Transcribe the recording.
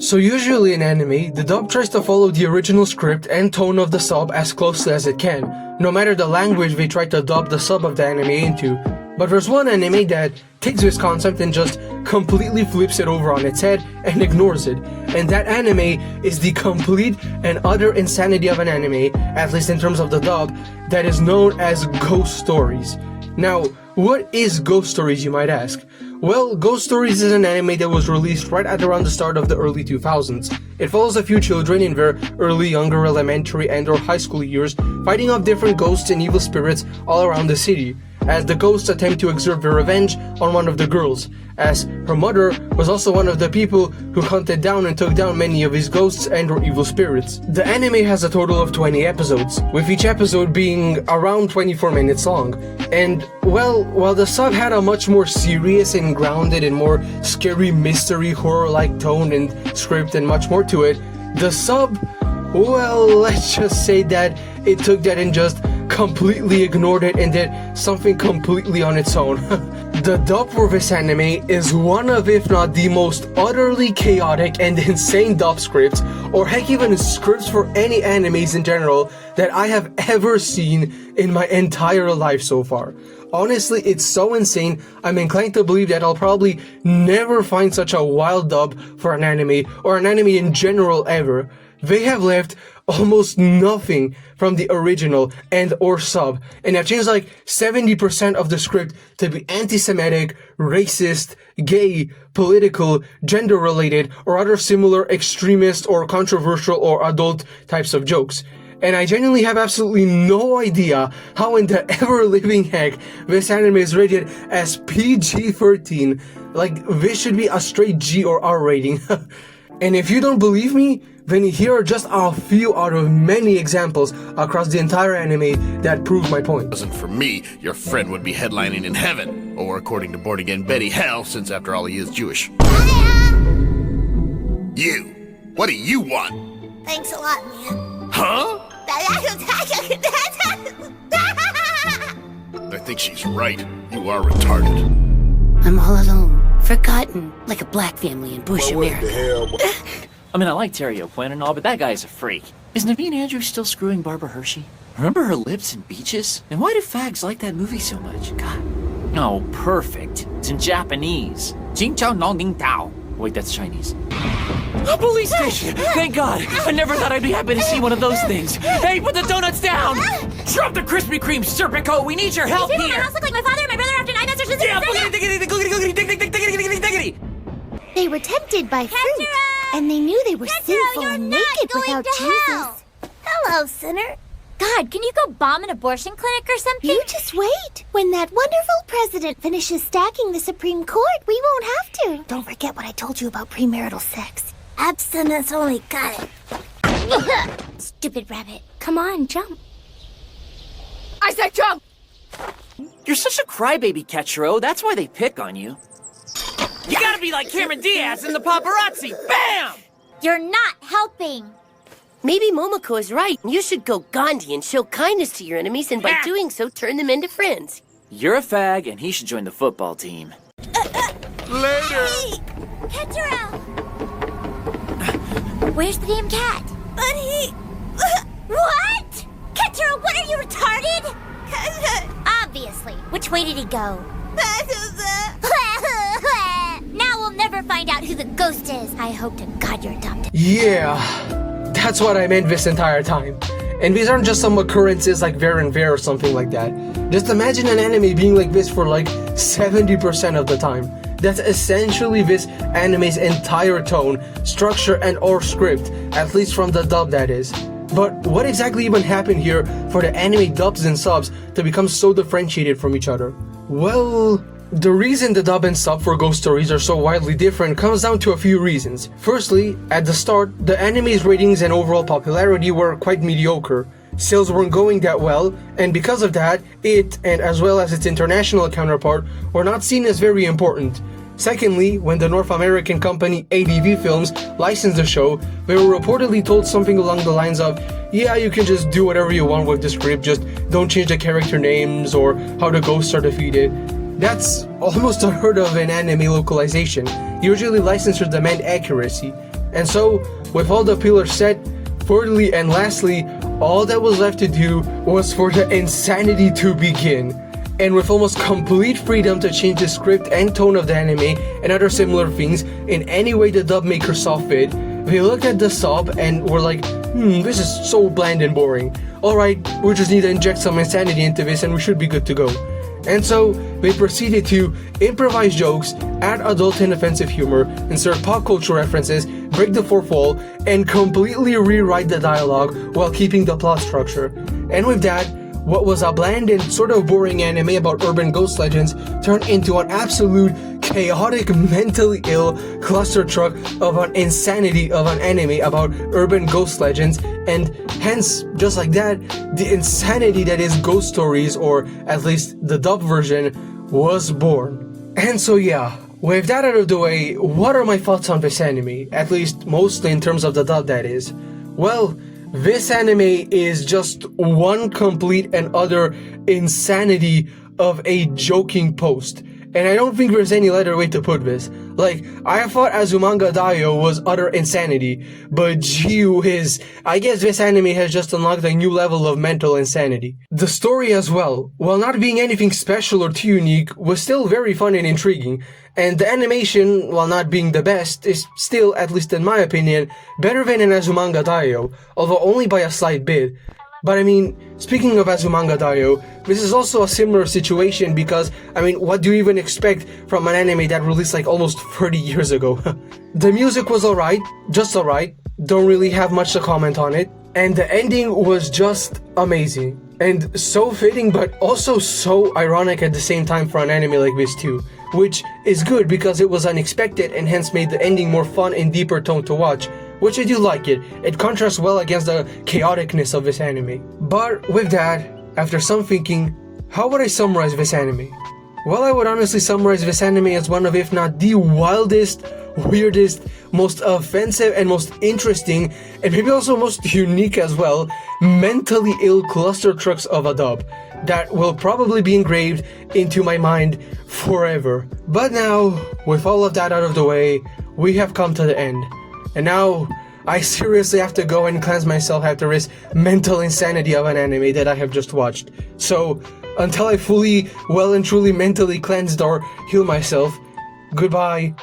So usually in anime, the dub tries to follow the original script and tone of the sub as closely as it can, no matter the language they try to dub the sub of the anime into. But there's one anime that takes this concept and just completely flips it over on its head and ignores it. And that anime is the complete and utter insanity of an anime, at least in terms of the dub, that is known as Ghost Stories. Now, what is Ghost Stories, you might ask? Well, Ghost Stories is an anime that was released right at around the start of the early 2000s. It follows a few children in their early, younger elementary and or high school years, fighting off different ghosts and evil spirits all around the city, as the ghosts attempt to exert their revenge on one of the girls, as her mother was also one of the people who hunted down and took down many of these ghosts and or evil spirits. The anime has a total of 20 episodes, with each episode being around 24 minutes long. And, well, while the sub had a much more serious and grounded and more scary mystery horror-like tone and script and much more to it, the sub, well, let's just say that it took that and just completely ignored it and did something completely on its own. The dub for this anime is one of, if not the most utterly chaotic and insane dub scripts, or heck even scripts for any animes in general, that I have ever seen in my entire life so far. Honestly, it's so insane, I'm inclined to believe that I'll probably never find such a wild dub for an anime, or an anime in general ever. They have left almost nothing from the original and or sub, and have changed like 70% of the script to be anti-Semitic, racist, gay, political, gender-related, or other similar extremist or controversial or adult types of jokes. And I genuinely have absolutely no idea how in the ever-living heck this anime is rated as PG-13. Like, this should be a straight G or R rating. And if you don't believe me, then here are just a few out of many examples across the entire anime that prove my point. If it wasn't for me, your friend would be headlining in heaven. Or according to Born Again Betty, hell, since after all he is Jewish. You! What do you want? Thanks a lot, man. Huh? I think she's right. You are retarded. I'm all alone, forgotten, like a black family in Bush, America. I mean, I like Terry O'Quinn and all, but that guy's a freak. Is Naveen Andrews still screwing Barbara Hershey? Remember her lips and beaches? And why do fags like that movie so much? God. Oh, perfect. It's in Japanese. Jing Chao Nong Ning Tao. Wait, that's Chinese. A police station! Thank God! I never thought I'd be happy to see one of those things. Hey, put the donuts down! Drop the Krispy Kreme, Serpico! We need your help Did you here! my house look like my father and my brother after 9 months or something? Yeah, diggity. They were tempted by fruit, and they knew they were sinful and naked without Jesus. Hello, sinner. God, can you go bomb an abortion clinic or something? You just wait. When that wonderful president finishes stacking the Supreme Court, we won't have to. Don't forget what I told you about premarital sex. Abstinence only, got it. Stupid rabbit. Come on, jump. I said jump! You're such a crybaby, Ketchero. That's why they pick on you. You gotta be like Cameron Diaz in the paparazzi. Bam! You're not helping. Maybe Momoko is right. You should go Gandhi and show kindness to your enemies, and by doing so, turn them into friends. You're a fag, and he should join the football team. Later! Hey, Ketchero! Where's the damn cat? But he... What? Ketchero, what are you, retarded? Obviously. Which way did he go? Now we'll never find out who the ghost is. I hope to God you're adopted. Yeah, that's what I meant this entire time. And these aren't just some occurrences like there and there or something like that. Just imagine an anime being like this for like 70% of the time. That's essentially this anime's entire tone, structure, and or script, at least from the dub that is. But what exactly even happened here for the anime dubs and subs to become so differentiated from each other? Well, the reason the dub and sub for Ghost Stories are so wildly different comes down to a few reasons. Firstly, at the start, the anime's ratings and overall popularity were quite mediocre. Sales weren't going that well, and because of that, it, and as well as its international counterpart, were not seen as very important. Secondly, when the North American company ADV Films licensed the show, they were reportedly told something along the lines of, yeah, you can just do whatever you want with the script, just don't change the character names or how the ghosts are defeated. That's almost unheard of in anime localization. Usually licensors demand accuracy. And so, with all the pillars set, thirdly and lastly, all that was left to do was for the insanity to begin. And with almost complete freedom to change the script and tone of the anime and other similar things in any way the dub makers saw fit, they looked at the sub and were like, this is so bland and boring. Alright, we just need to inject some insanity into this and we should be good to go. And so, they proceeded to improvise jokes, add adult and offensive humor, insert pop culture references, break the fourth wall, and completely rewrite the dialogue while keeping the plot structure. And with that, what was a bland and sort of boring anime about urban ghost legends turned into an absolute chaotic, mentally ill cluster truck of an insanity of an anime about urban ghost legends, and hence, just like that, the insanity that is ghost stories, or at least the dub version, was born. And so yeah, with that out of the way, what are my thoughts on this anime? At least mostly in terms of the dub, that is. Well, this anime is just one complete and utter insanity of a joking post. And I don't think there's any other way to put this. Like, I thought Azumanga Daioh was utter insanity, but gee whiz, I guess this anime has just unlocked a new level of mental insanity. The story as well, while not being anything special or too unique, was still very fun and intriguing. And the animation, while not being the best, is still, at least in my opinion, better than in Azumanga Daioh, although only by a slight bit. But I mean, speaking of Azumanga Daioh, this is also a similar situation because, I mean, what do you even expect from an anime that released like almost 30 years ago? The music was alright, just alright, don't really have much to comment on it, and the ending was just amazing. And so fitting, but also so ironic at the same time for an anime like this too. Which is good because it was unexpected and hence made the ending more fun and deeper tone to watch. Which I do like it. It contrasts well against the chaoticness of this anime. But with that, after some thinking, how would I summarize this anime? Well, I would honestly summarize this anime as one of, if not the wildest, weirdest, most offensive and most interesting, and maybe also most unique as well, mentally ill cluster trucks of a dub that will probably be engraved into my mind forever. But now, with all of that out of the way, we have come to the end. And now, I seriously have to go and cleanse myself after this mental insanity of an anime that I have just watched. So, until I fully, well and truly mentally cleansed or heal myself, goodbye.